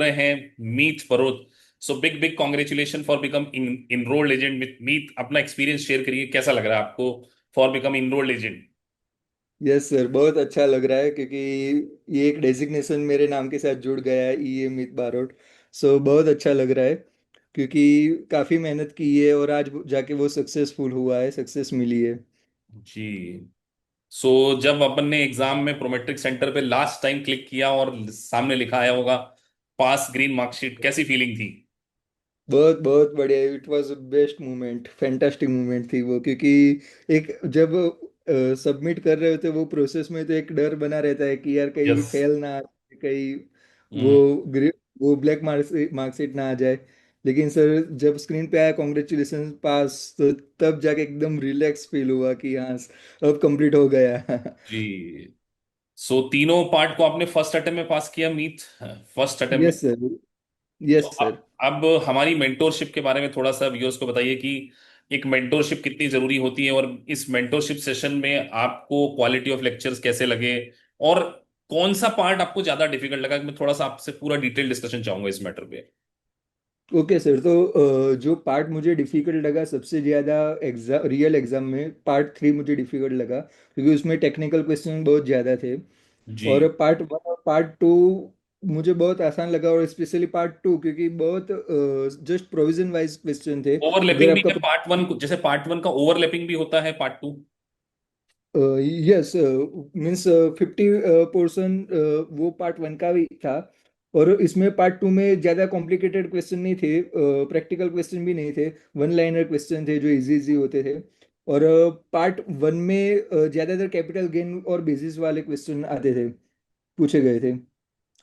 रहे हैं Meet Feroz. So big big congratulation for become enrolled agent with Meet. अपना एक्सपीरियंस शेयर करिए, कैसा लग रहा है आपको for become enrolled agent. Yes sir, बहुत अच्छा लग रहा है क्योंकि ये एक डेजिग्नेशन मेरे नाम के साथ जुड़ गया है, ई एम मित बारोट। सो बहुत अच्छा लग रहा है क्योंकि काफ़ी मेहनत की है और आज जाके वो सक्सेसफुल हुआ है, सक्सेस मिली है। जी। सो जब अपन ने एग्जाम में प्रोमेट्रिक सेंटर पे लास्ट टाइम क्लिक किया और सामने लिखा आया होगा पास ग्रीन मार्कशीट, कैसी फीलिंग थी? बहुत बहुत बढ़िया, it was best moment, fantastic moment थी वो क्योंकि एक जब सबमिट कर रहे होते वो प्रोसेस में तो एक डर बना रहता है कि यार कहीं यस। फेल ना आ जाए, कहीं वो वो ब्लैक मार्कशीट ना आ जाए। लेकिन सर जब स्क्रीन पे आया कॉन्ग्रेचुलेशन पास, तो तब जाके एकदम रिलैक्स फील हुआ कि हाँ अब कंप्लीट हो गया। जी। सो तीनों पार्ट को आपने फर्स्ट अटेम्प्ट में पास किया मीत, फर्स्ट अटेम्प्ट में। Yes sir. तो यस सर। अब हमारी मेंटोरशिप के बारे में थोड़ा सा व्यूअर्स को बताइए कि एक मेंटोरशिप कितनी जरूरी होती है, और इस मेंटोरशिप सेशन में आपको क्वालिटी ऑफ लेक्चर्स कैसे लगे, और कौन सा पार्ट आपको ज्यादा डिफिकल्ट लगा? मैं थोड़ा सा आपसे पूरा डिटेल डिस्कशन चाहूंगा इस मैटर पे। ओके सर, तो जो पार्ट मुझे डिफिकल्ट लगा सबसे ज़्यादा एग्जाम, रियल एग्जाम में पार्ट 3 मुझे डिफिकल्ट लगा क्योंकि उसमें टेक्निकल क्वेश्चन बहुत ज़्यादा थे। जी। और पार्ट 1 और पार्ट 2 मुझे बहुत आसान लगा, और स्पेशली पार्ट 2 क्योंकि बहुत जस्ट प्रोविजन वाइज क्वेश्चन थे। अगर ओवरलैपिंग भी आपका है पार्ट वन, जैसे पार्ट वन का ओवरलैपिंग भी होता है पार्ट टू? यस मीन्स 50% वो पार्ट 1 का भी था। और इसमें पार्ट 2 में ज़्यादा कॉम्प्लिकेटेड क्वेश्चन नहीं थे, प्रैक्टिकल क्वेश्चन भी नहीं थे, वन लाइनर क्वेश्चन थे जो इजी इजी होते थे। और पार्ट 1 में ज़्यादातर कैपिटल गेन और बेसिस वाले क्वेश्चन आते थे, पूछे गए थे।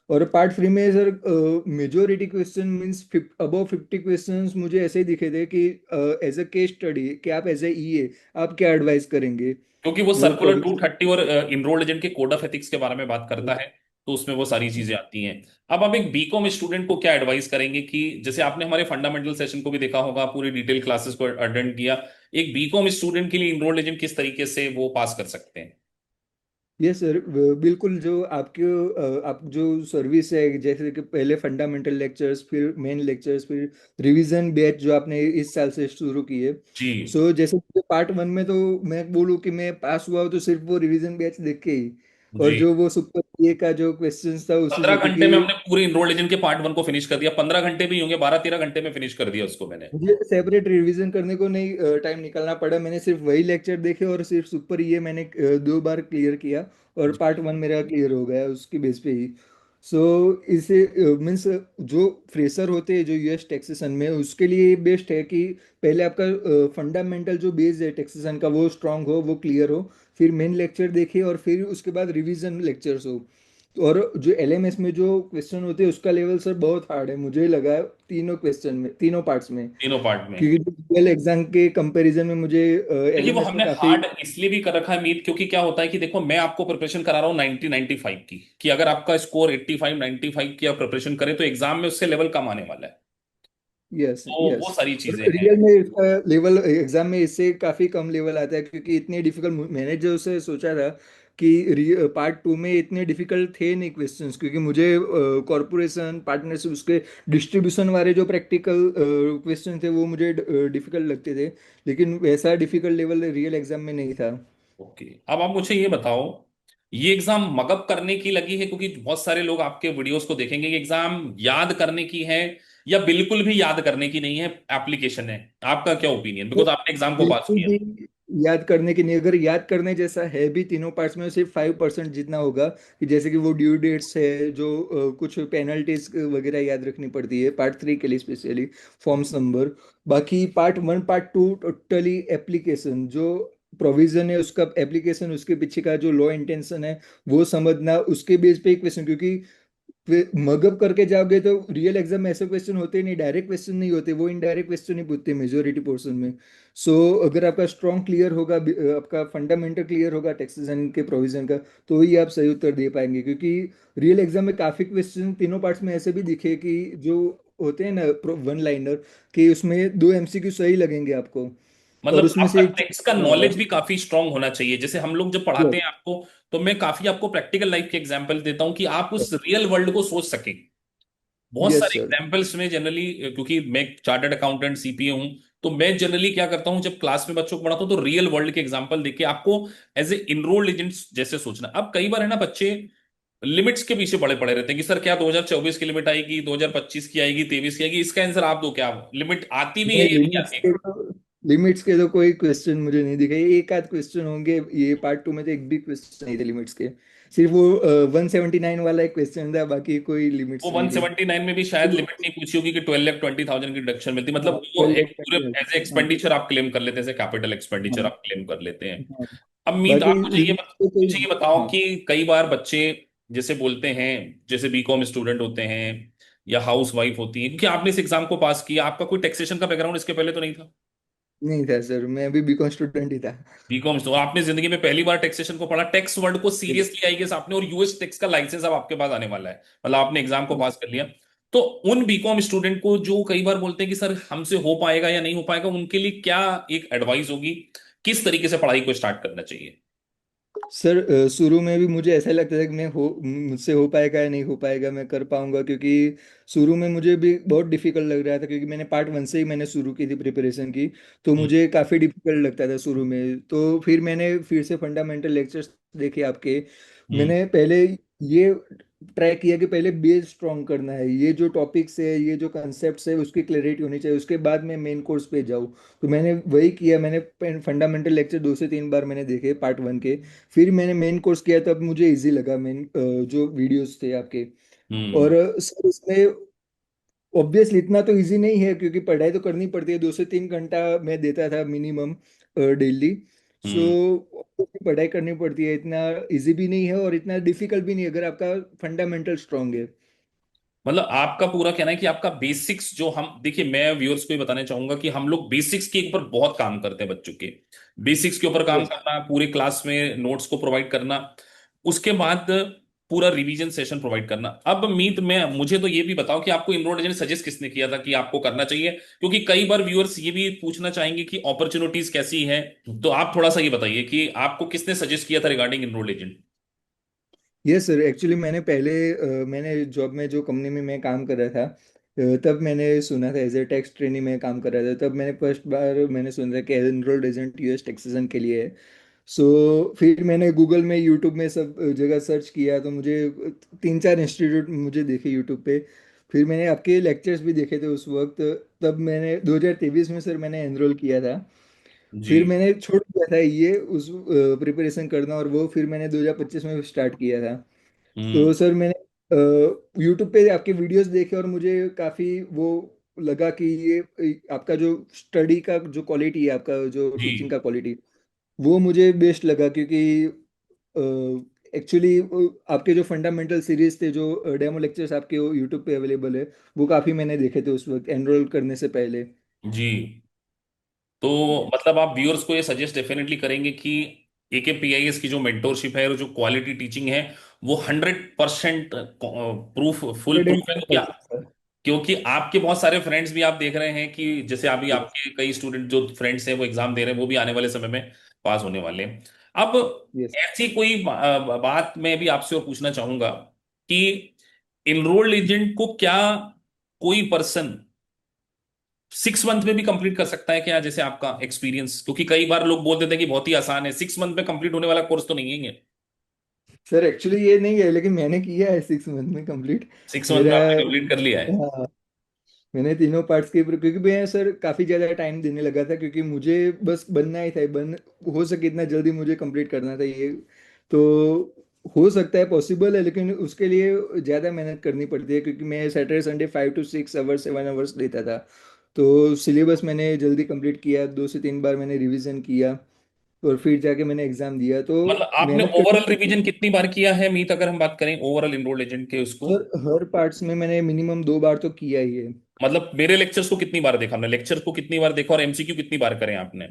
और पार्ट 3 में sir majority question means above 50 questions मुझे ऐसे ही दिखे थे कि एज अ केस स्टडी कि आप एज ए ईए आप क्या एडवाइस करेंगे। क्योंकि वो वो सर्कुलर 230 और इनरोल्ड एजेंट के कोड ऑफ एथिक्स के बारे में बात करता है, तो उसमें वो सारी चीजें आती हैं। अब आप एक बीकॉम स्टूडेंट को क्या एडवाइस करेंगे कि जैसे आपने हमारे फंडामेंटल सेशन को भी देखा होगा, पूरी डिटेल क्लासेस को अटेंड किया, एक बीकॉम स्टूडेंट के लिए इनरोल्ड एजेंट किस तरीके से वो पास कर सकते हैं? यस सर, बिल्कुल। जो आपके आप जो सर्विस है, जैसे कि पहले फंडामेंटल लेक्चर्स, फिर मेन लेक्चर्स, फिर रिवीजन बैच जो आपने इस साल से शुरू की है। जी। सो जैसे पार्ट 1 में तो मैं बोलूँ कि मैं पास हुआ हूँ तो सिर्फ वो रिवीजन बैच देख के ही, और जी। जो वो सुपर ए का जो क्वेश्चंस था उसी से, 15 घंटे क्योंकि में हमने पूरे इनरोल्ड एजेंट के पार्ट वन को फिनिश कर दिया। 15 घंटे भी होंगे, 12-13 घंटे में फिनिश कर दिया उसको मैंने। मुझे सेपरेट रिवीजन करने को नहीं टाइम निकालना पड़ा। मैंने सिर्फ वही लेक्चर देखे और सिर्फ सुपर ये मैंने 2 बार क्लियर किया, और पार्ट 1 मेरा क्लियर हो गया उसकी बेस पे ही। सो इसे मीन्स जो फ्रेशर होते हैं जो यूएस टैक्सेशन में, उसके लिए बेस्ट है कि पहले आपका फंडामेंटल जो बेस है टैक्सेशन का वो स्ट्रांग हो, वो क्लियर हो, फिर मेन लेक्चर देखिए और फिर उसके बाद रिवीजन लेक्चर्स हो। और जो एलएमएस में जो क्वेश्चन होते हैं उसका लेवल सर बहुत हार्ड है मुझे लगा है, तीनों क्वेश्चन में, तीनों पार्ट्स में। तीनों पार्ट में। क्योंकि रियल एग्जाम के कंपैरिजन में मुझे देखिए, वो एलएमएस में हमने काफी। हार्ड इसलिए भी कर रखा है मीत, क्योंकि क्या होता है कि देखो, मैं आपको प्रिपरेशन करा रहा हूँ 90-95 की, कि अगर आपका स्कोर 85-95 की आप प्रिपरेशन करें तो एग्जाम में उससे लेवल कम आने वाला है। यस तो यस। वो सारी और चीजें हैं। रियल में इसका लेवल एग्जाम में इससे काफी कम लेवल आता है क्योंकि इतने डिफिकल्ट मैंने जो उसे सोचा था कि पार्ट 2 में इतने डिफिकल्ट थे नहीं क्वेश्चंस, क्योंकि मुझे कॉरपोरेशन पार्टनरशिप उसके डिस्ट्रीब्यूशन वाले जो प्रैक्टिकल क्वेश्चन थे वो मुझे डिफिकल्ट लगते थे, लेकिन वैसा डिफिकल्ट लेवल रियल एग्जाम में नहीं था। ओके, अब आप मुझे ये बताओ, ये एग्जाम मगअप करने की लगी है? क्योंकि बहुत सारे लोग आपके वीडियोस को देखेंगे, ये एग्जाम याद करने की है या बिल्कुल भी याद करने की नहीं है, एप्लीकेशन है? आपका क्या ओपिनियन, तो बिकॉज आपने एग्जाम को पास बिल्कुल किया। भी याद करने की नहीं, अगर याद करने जैसा है भी तीनों पार्ट्स में सिर्फ 5% जितना होगा, कि जैसे कि वो ड्यू डेट्स है, जो कुछ पेनल्टीज वगैरह याद रखनी पड़ती है पार्ट 3 के लिए स्पेशली, फॉर्म्स नंबर। बाकी पार्ट 1 पार्ट 2 टोटली एप्लीकेशन जो प्रोविजन है उसका, एप्लीकेशन उसके पीछे का जो लॉ इंटेंशन है वो समझना, उसके बेस पे क्वेश्चन। क्योंकि मगअप करके जाओगे तो रियल एग्जाम में ऐसे क्वेश्चन होते नहीं, डायरेक्ट क्वेश्चन नहीं होते, वो इनडायरेक्ट क्वेश्चन ही पूछते हैं मेजोरिटी पोर्शन में। सो अगर आपका स्ट्रॉन्ग क्लियर होगा, आपका फंडामेंटल क्लियर होगा टैक्सेशन के प्रोविजन का, तो ही आप सही उत्तर दे पाएंगे। क्योंकि रियल एग्जाम में काफी क्वेश्चन तीनों पार्ट्स में ऐसे भी दिखे कि जो होते हैं ना वन लाइनर, कि उसमें 2 एमसीक्यू सही लगेंगे आपको, और मतलब उसमें आपका से एक टेक्स्ट का चूज होगा। नॉलेज भी काफी स्ट्रांग होना चाहिए। जैसे हम लोग जब पढ़ाते यस। हैं आपको, तो मैं काफी आपको प्रैक्टिकल लाइफ के एग्जांपल देता हूं कि आप उस रियल वर्ल्ड को सोच सकें। बहुत यस सारे सर। एग्जाम्पल्स में जनरली, क्योंकि मैं चार्टर्ड अकाउंटेंट सीपीए हूं, तो मैं जनरली क्या करता हूं जब क्लास में बच्चों को पढ़ाता हूं तो रियल वर्ल्ड के एग्जांपल देके आपको एज ए इनरोल्ड एजेंट जैसे सोचना। अब कई बार है ना बच्चे लिमिट्स के पीछे पड़े पड़े रहते हैं कि सर क्या 2024 की लिमिट आएगी, 2025 की आएगी, 23 की आएगी, इसका आंसर आप दो, क्या लिमिट आती भी है नहीं, या नहीं आती? लिमिट्स के तो कोई क्वेश्चन मुझे नहीं दिखे, एक आध क्वेश्चन होंगे, ये पार्ट 2 में तो एक भी क्वेश्चन नहीं थे लिमिट्स के। सिर्फ वो 179 वाला एक क्वेश्चन था, बाकी कोई वो लिमिट्स नहीं थी। 179 में भी शायद तो लिमिट नहीं पूछी होगी कि 12,20,000 की डिडक्शन मिलती, मतलब हाँ, वो 12 एक लाख पूरे का। एज ए हाँ एक्सपेंडिचर आप क्लेम कर लेते हैं, कैपिटल एक्सपेंडिचर हाँ आप क्लेम कर लेते हैं। हाँ। अब मीत बाकी आप लिमिट्स तो कोई। मुझे ये बताओ हाँ। कि कई बार बच्चे जैसे बोलते हैं, जैसे बीकॉम स्टूडेंट होते हैं या हाउस वाइफ होती हैं, क्योंकि आपने इस एग्जाम को पास किया, आपका कोई टैक्सेशन का बैकग्राउंड इसके पहले तो नहीं था? नहीं था सर, मैं भी बीकॉम स्टूडेंट ही था। बीकॉम तो आपने जिंदगी में पहली बार टैक्सेशन को पढ़ा, टैक्स वर्ड को सीरियसली आई गेस आपने, और यूएस टैक्स का लाइसेंस अब आपके पास आने वाला है, मतलब आपने एग्जाम को पास कर लिया। तो उन बीकॉम स्टूडेंट को जो कई बार बोलते हैं कि सर हमसे हो पाएगा या नहीं हो पाएगा, उनके लिए क्या एक एडवाइस होगी, किस तरीके से पढ़ाई को स्टार्ट करना चाहिए? सर शुरू में भी मुझे ऐसा लगता था कि मुझसे हो पाएगा या नहीं हो पाएगा, मैं कर पाऊंगा, क्योंकि शुरू में मुझे भी बहुत डिफिकल्ट लग रहा था, क्योंकि मैंने पार्ट 1 से ही मैंने शुरू की थी प्रिपरेशन की। तो हम्म। मुझे काफ़ी डिफिकल्ट लगता था शुरू में, तो फिर मैंने फिर से फंडामेंटल लेक्चर्स देखे आपके। हम्म। मैंने पहले ये ट्राई किया कि पहले बेस स्ट्रॉन्ग करना है, ये जो टॉपिक्स है, ये जो कॉन्सेप्ट्स है, उसकी क्लैरिटी होनी चाहिए, उसके बाद मैं मेन कोर्स पे जाऊँ। तो मैंने वही किया, मैंने फंडामेंटल लेक्चर 2 से 3 बार मैंने देखे पार्ट 1 के। फिर मैंने मेन कोर्स किया, तब मुझे इजी लगा मेन जो वीडियोस थे आपके। और हम्म। सर उसमें ऑब्वियसली इतना तो इजी नहीं है, क्योंकि पढ़ाई तो करनी पड़ती है, 2 से 3 घंटा मैं देता था मिनिमम डेली। हम्म। सो पढ़ाई करनी पड़ती है, इतना इजी भी नहीं है और इतना डिफिकल्ट भी नहीं है अगर आपका फंडामेंटल स्ट्रांग है। मतलब आपका पूरा कहना है कि आपका बेसिक्स जो हम देखिए, मैं व्यूअर्स को ये बताना चाहूंगा कि हम लोग बेसिक्स के ऊपर बहुत काम करते हैं बच्चों के, बेसिक्स के ऊपर काम यस। करना, पूरे क्लास में नोट्स को प्रोवाइड करना, उसके बाद पूरा रिवीजन सेशन प्रोवाइड करना। अब मीत मैं मुझे तो ये भी बताओ कि आपको इनरोड एजेंट सजेस्ट किसने किया था कि आपको करना चाहिए, क्योंकि कई बार व्यूअर्स ये भी पूछना चाहेंगे कि अपॉर्चुनिटीज कैसी है। तो आप थोड़ा सा ये बताइए कि आपको किसने सजेस्ट किया था regarding इनरोड agent? Yes sir, actually मैंने जॉब में जो कंपनी में मैं काम कर रहा था, तब मैंने सुना था, एज ए टैक्स ट्रेनी में काम कर रहा था, तब मैंने फर्स्ट बार मैंने सुना था कि एनरोल्ड एजेंट यूएस टैक्सेशन के लिए है। सो फिर मैंने गूगल में, यूट्यूब में सब जगह सर्च किया, तो मुझे 3 4 इंस्टीट्यूट मुझे देखे यूट्यूब पे। फिर मैंने आपके लेक्चर्स भी देखे थे उस वक्त। तब मैंने 2023 में सर मैंने एनरोल किया था। जी। फिर मैंने छोड़ दिया था ये उस प्रिपरेशन करना, और वो फिर मैंने 2025 में स्टार्ट किया था। हम्म। तो सर मैंने यूट्यूब पे आपके वीडियोस देखे, और मुझे काफ़ी वो लगा कि ये आपका जो स्टडी का जो क्वालिटी है, आपका जो जी। टीचिंग का क्वालिटी, वो मुझे बेस्ट लगा, क्योंकि एक्चुअली आपके जो फंडामेंटल सीरीज थे, जो डेमो लेक्चर्स आपके यूट्यूब पे अवेलेबल है, वो काफ़ी मैंने देखे थे उस वक्त एनरोल करने से पहले। जी। तो मतलब आप व्यूअर्स को ये सजेस्ट डेफिनेटली करेंगे कि AKPIS की जो मेंटोरशिप है और जो क्वालिटी टीचिंग है, वो 100% प्रूफ, फुल प्रूफ है, 110% सर। क्योंकि आपके बहुत सारे फ्रेंड्स भी आप देख रहे हैं कि जैसे अभी आपके कई स्टूडेंट जो फ्रेंड्स हैं वो एग्जाम दे रहे हैं, वो भी आने वाले समय में पास होने वाले हैं। अब यस ऐसी कोई बात मैं भी आपसे और पूछना चाहूंगा कि इनरोल्ड एजेंट को क्या कोई पर्सन 6 मंथ में भी कंप्लीट कर सकता है क्या, जैसे आपका एक्सपीरियंस? क्योंकि कई बार लोग बोल देते हैं कि बहुत ही आसान है, 6 मंथ में कंप्लीट होने वाला कोर्स तो नहीं है ये। सर, एक्चुअली ये नहीं है, लेकिन मैंने किया है 6 मंथ में कंप्लीट। 6 मंथ में मेरा आपने कंप्लीट कर लिया है? हाँ, मैंने तीनों पार्ट्स के ऊपर, क्योंकि मैं सर काफ़ी ज़्यादा टाइम देने लगा था, क्योंकि मुझे बस बनना ही था, हो सके इतना जल्दी मुझे कंप्लीट करना था ये। तो हो सकता है पॉसिबल है, लेकिन उसके लिए ज़्यादा मेहनत करनी पड़ती है, क्योंकि मैं Saturday Sunday 5 to 6 hours 7 hours देता था। तो सिलेबस मैंने जल्दी कंप्लीट किया, 2 से 3 बार मैंने रिवीजन किया, और फिर जाके मैंने एग्ज़ाम दिया, तो मतलब आपने मेहनत करनी ओवरऑल पड़ती रिवीजन है। कितनी बार किया है मीत, अगर हम बात करें ओवरऑल इनरोल्ड एजेंट के उसको? सर हर पार्ट्स में मैंने मिनिमम 2 बार तो किया ही है। मतलब मेरे लेक्चर्स को कितनी बार देखा आपने, लेक्चर्स को कितनी बार देखा, और MCQ कितनी बार करें आपने?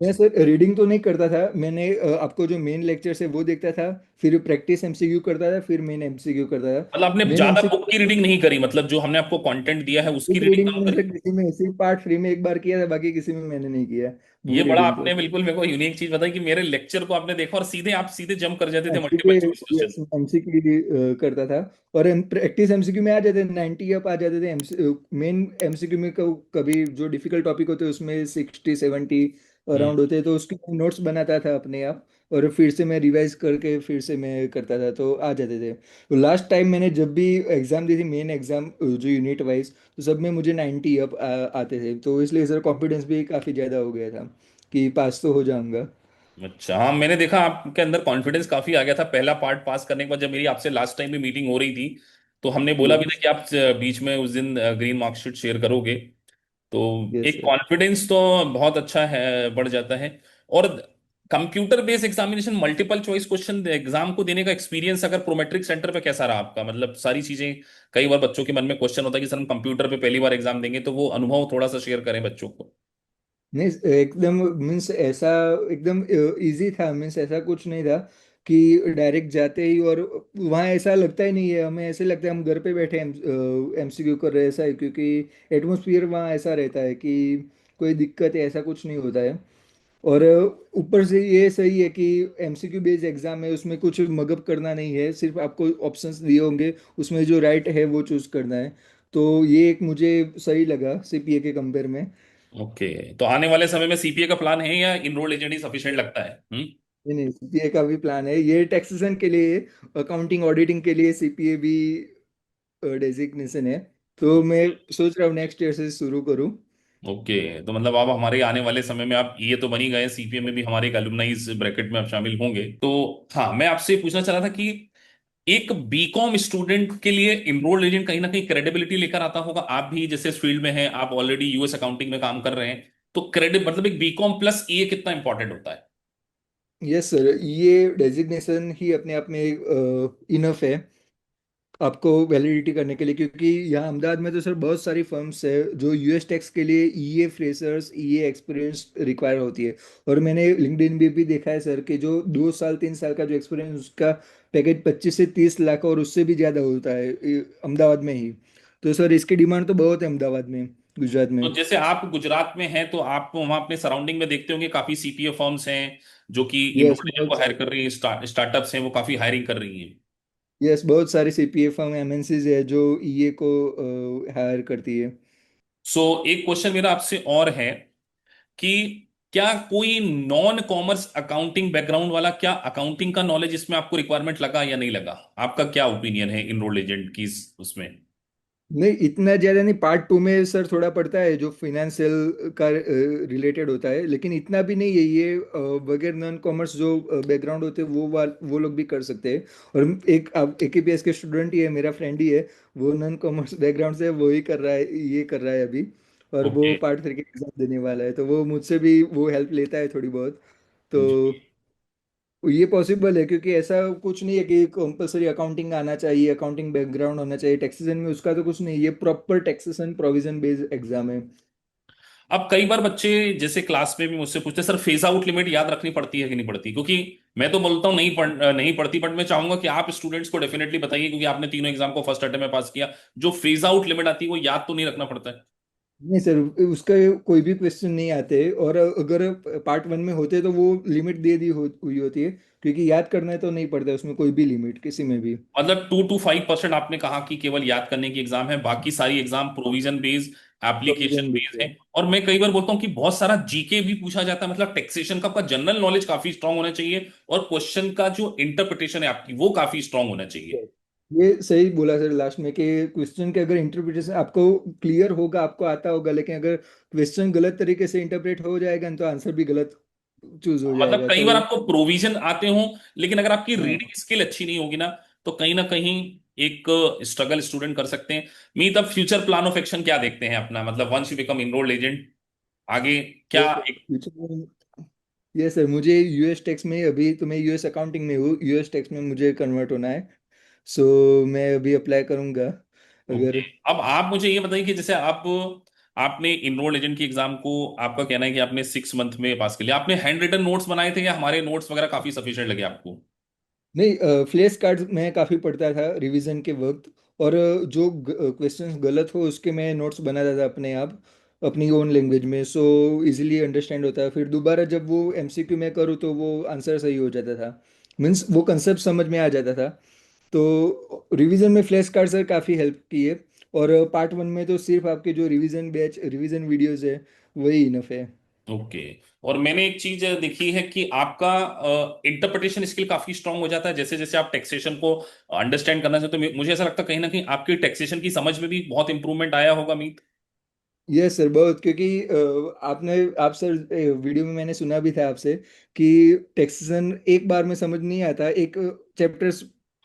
मैं सर रीडिंग तो नहीं करता था। मैंने आपको जो मेन लेक्चर्स है वो देखता था, फिर प्रैक्टिस एमसीक्यू करता था, फिर मेन एमसीक्यू करता था। मतलब आपने मेन ज्यादा बुक की एमसीक्यू रीडिंग नहीं करी, मतलब जो हमने आपको कंटेंट दिया है उसकी बुक रीडिंग रीडिंग कम मैंने करी? सर किसी में सिर्फ पार्ट फ्री में एक बार किया था, बाकी किसी में मैंने नहीं किया बुक ये बड़ा रीडिंग तो। आपने बिल्कुल मेरे को यूनिक चीज बताई कि मेरे लेक्चर को आपने देखा और सीधे आप सीधे जंप कर जाते हाँ, थे सीधे multiple choice question. Yes MCQ करता था। और प्रैक्टिस एमसीक्यू में आ जाते थे 90 अप आ जाते थे। मेन एमसीक्यू में कभी जो डिफिकल्ट टॉपिक होते हैं उसमें 60 70 हम्म। अराउंड होते हैं, तो उसके नोट्स बनाता था अपने आप, और फिर से मैं रिवाइज करके फिर से मैं करता था, तो आ जाते थे। तो लास्ट टाइम मैंने जब भी एग्जाम दी थी, मेन एग्जाम जो यूनिट वाइज, तो सब में मुझे 90 अप आते थे, तो इसलिए सर कॉन्फिडेंस भी काफ़ी ज़्यादा हो गया था कि पास तो हो जाऊंगा। अच्छा, हाँ मैंने देखा आपके अंदर कॉन्फिडेंस काफी आ गया था पहला पार्ट पास करने के बाद। जब मेरी आपसे लास्ट टाइम भी मीटिंग हो रही थी तो हमने बोला भी था यस। कि आप बीच में उस दिन ग्रीन मार्कशीट शेयर करोगे। तो यस एक सर। कॉन्फिडेंस तो बहुत अच्छा है, बढ़ जाता है। और computer based examination multiple choice question exam को देने का एक्सपीरियंस अगर प्रोमेट्रिक सेंटर पे कैसा रहा आपका? मतलब सारी चीजें, कई बार बच्चों के मन में क्वेश्चन होता है कि सर हम कंप्यूटर पे पहली बार एग्जाम देंगे, तो वो अनुभव थोड़ा सा शेयर करें बच्चों को। नहीं, एकदम मीन्स ऐसा एकदम इजी था, मीन्स ऐसा कुछ नहीं था कि डायरेक्ट जाते ही और वहाँ ऐसा लगता ही नहीं है, हमें ऐसे लगता है हम घर पे बैठे एमसीक्यू कर रहे हैं, ऐसा है क्योंकि एटमोसफियर वहाँ ऐसा रहता है कि कोई दिक्कत है ऐसा कुछ नहीं होता है। और ऊपर से ये सही है कि एमसीक्यू बेस्ड एग्जाम है, उसमें कुछ मगअप करना नहीं है, सिर्फ आपको ऑप्शंस दिए होंगे, उसमें जो राइट है वो चूज करना है। तो ये एक मुझे सही लगा सीपीए के कंपेयर में। ओके, तो आने वाले समय में सीपीए का प्लान है या इनरोल्ड एजेंट ही सफिशिएंट लगता है? नहीं नहीं, सीपीए का भी प्लान है, ये टैक्सेशन के लिए, अकाउंटिंग ऑडिटिंग के लिए सीपीए भी डेजिग्नेशन है। तो मैं सोच रहा हूँ नेक्स्ट ईयर से शुरू करूँ। ओके, तो मतलब आप हमारे आने वाले समय में, आप ये तो बनी गए सीपीए में भी हमारे एक अलुमनाई ब्रैकेट में आप शामिल होंगे, तो हाँ मैं आपसे पूछना चाह रहा था कि एक बीकॉम स्टूडेंट के लिए इनरोल्ड एजेंट कहीं ना कहीं क्रेडिबिलिटी लेकर आता होगा। आप भी जैसे इस फील्ड में हैं, आप ऑलरेडी यूएस अकाउंटिंग में काम कर रहे हैं, तो क्रेडिट मतलब एक बीकॉम प्लस ये कितना इंपॉर्टेंट होता है? यस सर, ये डेजिग्नेशन ही अपने आप में इनफ है आपको वैलिडिटी करने के लिए, क्योंकि यहाँ अहमदाबाद में तो सर बहुत सारी फर्म्स है जो यूएस टैक्स के लिए ईए फ्रेशर्स, ईए एक्सपीरियंस रिक्वायर होती है। और मैंने लिंक्डइन भी देखा है सर कि जो 2 साल 3 साल का जो एक्सपीरियंस, उसका पैकेज 25 से 30 लाख और उससे भी ज़्यादा होता है अहमदाबाद में ही। तो सर इसकी डिमांड तो बहुत है अहमदाबाद में, गुजरात में। तो जैसे आप गुजरात में हैं तो आप वहां अपने सराउंडिंग में देखते होंगे काफी सीपीए फर्म्स हैं जो कि यस इनरोल्ड एजेंट को बहुत हायर सारे। कर रही हैं, स्टार्टअप्स हैं वो काफी हायरिंग कर रही हैं। यस बहुत सारी सीपीए फर्म एमएनसीज है जो ईए को हायर करती है। सो एक क्वेश्चन मेरा आपसे और है कि क्या कोई नॉन कॉमर्स अकाउंटिंग बैकग्राउंड वाला, क्या अकाउंटिंग का नॉलेज इसमें आपको रिक्वायरमेंट लगा या नहीं लगा? आपका क्या ओपिनियन है इनरोल्ड एजेंट की उसमें? नहीं इतना ज्यादा नहीं, पार्ट टू में सर थोड़ा पड़ता है जो फाइनेंशियल का रिलेटेड होता है, लेकिन इतना भी नहीं है ये। बगैर नॉन कॉमर्स जो बैकग्राउंड होते हैं वो लोग भी कर सकते हैं। और एक एकेपीएस के स्टूडेंट ही है, मेरा फ्रेंड ही है, वो नॉन कॉमर्स बैकग्राउंड से, वो ही कर रहा है, ये कर रहा है अभी। और वो ओके। पार्ट 3 के एग्जाम देने वाला है, तो वो मुझसे भी वो हेल्प लेता है थोड़ी बहुत। तो ये पॉसिबल है, क्योंकि ऐसा कुछ नहीं है कि कंपलसरी अकाउंटिंग आना चाहिए, अकाउंटिंग बैकग्राउंड होना चाहिए टैक्सेशन में, उसका तो कुछ नहीं, ये proper taxation provision based exam है। अब कई बार बच्चे जैसे क्लास में भी मुझसे पूछते हैं, सर फेज आउट लिमिट याद रखनी पड़ती है कि नहीं पड़ती? क्योंकि मैं तो बोलता हूँ नहीं पड़ती, बट मैं चाहूंगा कि आप स्टूडेंट्स को डेफिनेटली बताइए, क्योंकि आपने तीनों एग्जाम को फर्स्ट अटेम्प्ट में पास किया। जो फेज आउट लिमिट आती है वो याद तो नहीं रखना पड़ता है? नहीं सर, उसका कोई भी क्वेश्चन नहीं आते, और अगर पार्ट 1 में होते तो वो लिमिट दे दी हुई होती है, क्योंकि याद करना है तो नहीं पड़ता है उसमें कोई भी लिमिट किसी में भी। मतलब 2 to 5% आपने कहा कि केवल याद करने की एग्जाम है, बाकी सारी exam provision based, application provision based based है। है। और मैं कई बार बोलता हूँ कि बहुत सारा जीके भी पूछा जाता है, मतलब टैक्सेशन का आपका जनरल नॉलेज काफी स्ट्रांग होना चाहिए, और क्वेश्चन का जो इंटरप्रिटेशन है आपकी वो काफी स्ट्रांग होना चाहिए। ये सही बोला सर लास्ट में कि क्वेश्चन के अगर इंटरप्रिटेशन आपको क्लियर होगा, आपको आता होगा, लेकिन अगर क्वेश्चन गलत तरीके से इंटरप्रेट हो जाएगा तो आंसर भी गलत चूज हो मतलब जाएगा, कई तो बार आपको प्रोविजन आते हो, लेकिन अगर आपकी हाँ। रीडिंग स्किल अच्छी नहीं होगी ना, तो कहीं ना कहीं एक स्ट्रगल स्टूडेंट कर सकते हैं। मी तब फ्यूचर प्लान ऑफ एक्शन क्या देखते हैं अपना, मतलब once you become enrolled agent आगे क्या? यस सर, यस सर, मुझे यूएस टैक्स में, अभी तो मैं यूएस अकाउंटिंग में हूँ, यूएस टैक्स में मुझे कन्वर्ट होना है। सो मैं अभी अप्लाई करूंगा ओके, अगर। अब आप मुझे ये बताइए कि जैसे आप आपने इनरोल्ड एजेंट की एग्जाम को, आपका कहना है कि आपने 6 मंथ में पास कर लिया। आपने हैंड रिटन नोट्स बनाए थे या हमारे नोट्स वगैरह काफी सफिशिएंट लगे आपको? नहीं, फ्लैश कार्ड्स मैं काफ़ी पढ़ता था रिवीजन के वक्त। और जो क्वेश्चंस गलत हो उसके मैं नोट्स बनाता था अपने आप, अपनी ओन लैंग्वेज में, सो इजीली अंडरस्टैंड होता है। फिर दोबारा जब वो एमसीक्यू में करूँ तो वो आंसर सही हो जाता था, मीन्स वो कंसेप्ट समझ में आ जाता था। तो रिवीजन में फ्लैश कार्ड सर काफ़ी हेल्प की है। और पार्ट वन में तो सिर्फ आपके जो रिवीजन बैच रिवीजन वीडियोस है वही इनफ है। ओके। और मैंने एक चीज देखी है कि आपका इंटरप्रिटेशन स्किल काफी स्ट्रांग हो जाता है जैसे जैसे आप टैक्सेशन को अंडरस्टैंड करना चाहते हो। तो मुझे ऐसा लगता है कहीं ना कहीं आपकी टैक्सेशन की समझ में भी बहुत इंप्रूवमेंट आया होगा मीत। यस सर, बहुत। क्योंकि आप सर वीडियो में मैंने सुना भी था आपसे कि टैक्सेशन एक बार में समझ नहीं आता, एक चैप्टर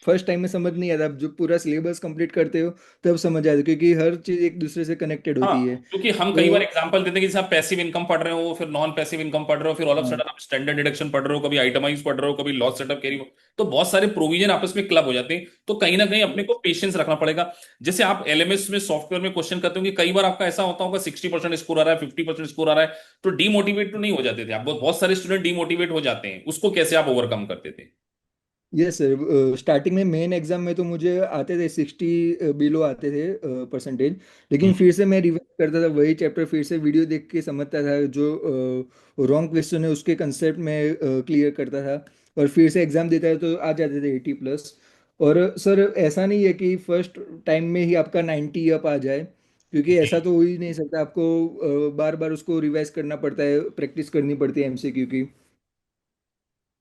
फर्स्ट टाइम में समझ नहीं आता, जो पूरा सिलेबस कंप्लीट करते हो तब समझ आता है, क्योंकि हर चीज़ एक दूसरे से कनेक्टेड होती है। हाँ, क्योंकि हम कई बार तो एग्जांपल देते हैं कि जैसे आप पैसिव इनकम पढ़ रहे हो, फिर नॉन पैसिव इनकम पढ़ रहे हो, फिर ऑल ऑफ हाँ। सडन आप स्टैंडर्ड डिडक्शन पढ़ रहे हो, कभी आइटमाइज पढ़ रहे हो, कभी लॉस सेटअप कैरी हो। तो बहुत सारे प्रोविजन आपस में क्लब हो जाते हैं, तो कहीं ना कहीं अपने को पेशेंस रखना पड़ेगा। जैसे आप एलएमएस में सॉफ्टवेयर में क्वेश्चन करते हो कि कई बार आपका ऐसा होता होगा 60% स्कोर आ रहा है, 50% स्कोर आ रहा है, तो डीमोटिवेट तो नहीं हो जाते थे आप? बहुत बहुत सारे स्टूडेंट डीमोटिवेट हो जाते हैं, उसको कैसे आप ओवरकम करते थे? यस सर, स्टार्टिंग में मेन एग्जाम में तो मुझे आते थे 60 बिलो आते थे परसेंटेज। लेकिन फिर से मैं रिवाइज करता था वही चैप्टर, फिर से वीडियो देख के समझता था, जो रॉन्ग क्वेश्चन है उसके कंसेप्ट में क्लियर करता था, और फिर से एग्जाम देता था तो आ जाते थे 80+। और सर ऐसा नहीं है कि फर्स्ट टाइम में ही आपका 90 अप आ जाए, क्योंकि ऐसा तो हो ही नहीं सकता। आपको बार बार उसको रिवाइज करना पड़ता है, प्रैक्टिस करनी पड़ती है एमसीक्यू की।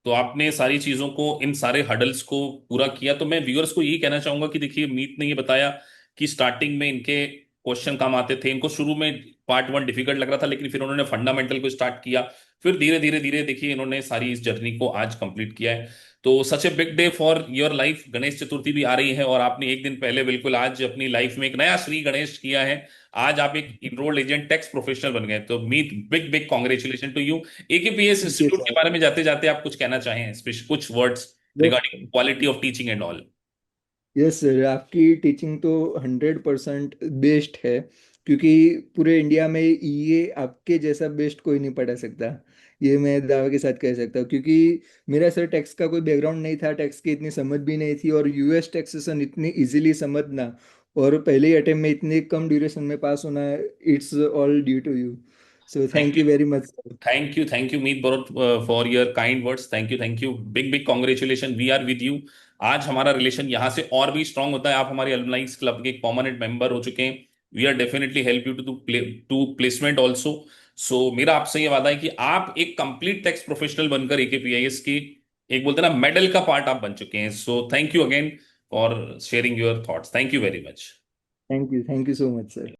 तो आपने सारी चीजों को, इन सारे हडल्स को पूरा किया। तो मैं व्यूअर्स को यही कहना चाहूंगा कि देखिए, मीत ने ये बताया कि स्टार्टिंग में इनके क्वेश्चन कम आते थे, इनको शुरू में पार्ट वन डिफिकल्ट लग रहा था, लेकिन फिर उन्होंने फंडामेंटल को स्टार्ट किया। फिर धीरे धीरे धीरे देखिए इन्होंने सारी इस जर्नी को आज कंप्लीट किया है। तो such a big day for your life. Ganesh Chaturthi भी आ रही है और आपने एक दिन पहले बिल्कुल आज अपनी लाइफ में एक नया श्री गणेश किया है। आज आप एक इनरोल्ड एजेंट टैक्स प्रोफेशनल बन गए। तो Meet, big big congratulation to you. AKPS thank you institute के सर। बारे में जाते जाते आप कुछ कहना चाहें, कुछ words yes. Regarding quality of teaching and all? Yes sir, आपकी टीचिंग तो 100% बेस्ट है। क्योंकि पूरे इंडिया में ये आपके जैसा बेस्ट कोई नहीं पढ़ा सकता, ये मैं दावे के साथ कह सकता हूँ। क्योंकि मेरा सर टैक्स का कोई बैकग्राउंड नहीं था, टैक्स की इतनी समझ भी नहीं थी, और यूएस टैक्सेशन इतनी इजीली समझना और पहले ही अटेम्प्ट में इतने कम ड्यूरेशन में पास होना, it's all due to you. So thank thank you, you very much sir. Thank you Meet बोरत for your kind words. Thank you, big big congratulation, we are with you. आज हमारा रिलेशन यहाँ से और भी स्ट्रांग होता है। आप हमारे एलुमनाइज क्लब के परमानेंट मेंबर हो चुके हैं। We are definitely help you to placement also. So मेरा आपसे ये वादा है कि आप एक कंप्लीट टैक्स प्रोफेशनल बनकर एकेपीआईएस की, एक बोलते हैं ना, मेडल का पार्ट आप बन चुके हैं। So thank you again for sharing your thoughts. Thank you very much. Thank you so much sir.